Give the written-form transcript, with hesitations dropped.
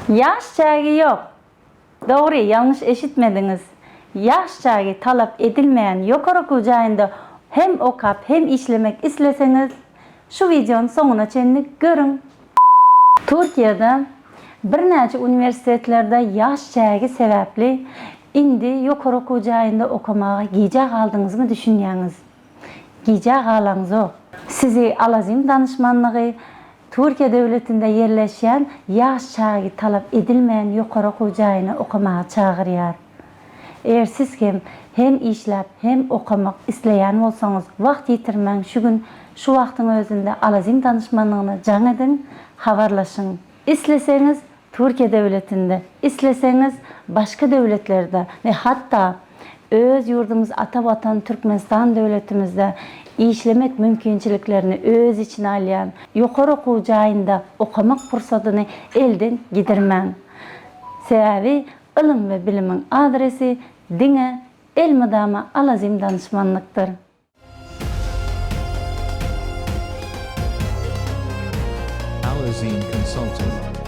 Yaş çağı yok. Doğru, yanlış eşitmediniz. Yaş çağı talep edilmeyen yukarı kucağında hem okap hem işlemek isteseniz şu videonun sonuna çenlik görün. Türkiye'de bir neçe üniversitelerde yaş çağı sebepli indi yukarı kucağında okumaya giyecek aldınız mı düşünüyorsunuz? Giyecek alınız o. Sizi alazim danışmanlığı Türkiye devletinde yerleşen yaş çağı talep edilmeyen yukarı kucağına okumaya çağırıyor. Eğer siz hem işlep hem okumak isteyen olsanız vakt yitirmen şu gün şu vaktin özünde alazim danışmanlığına can edin, haberlaşın. İsteseniz Türkiye devletinde, isteseniz başka devletlerde ve hatta öz yurdumuz Atabatan Türkmenistan devletimizde işlemek mümkünçiliklerini öz içine alayan yukarı kucağında okumak fırsatını elden gidirmen. Sebebi ilim ve bilimin adresi dine Elmadama Alazim danışmanlıktır. Alazim Consulting.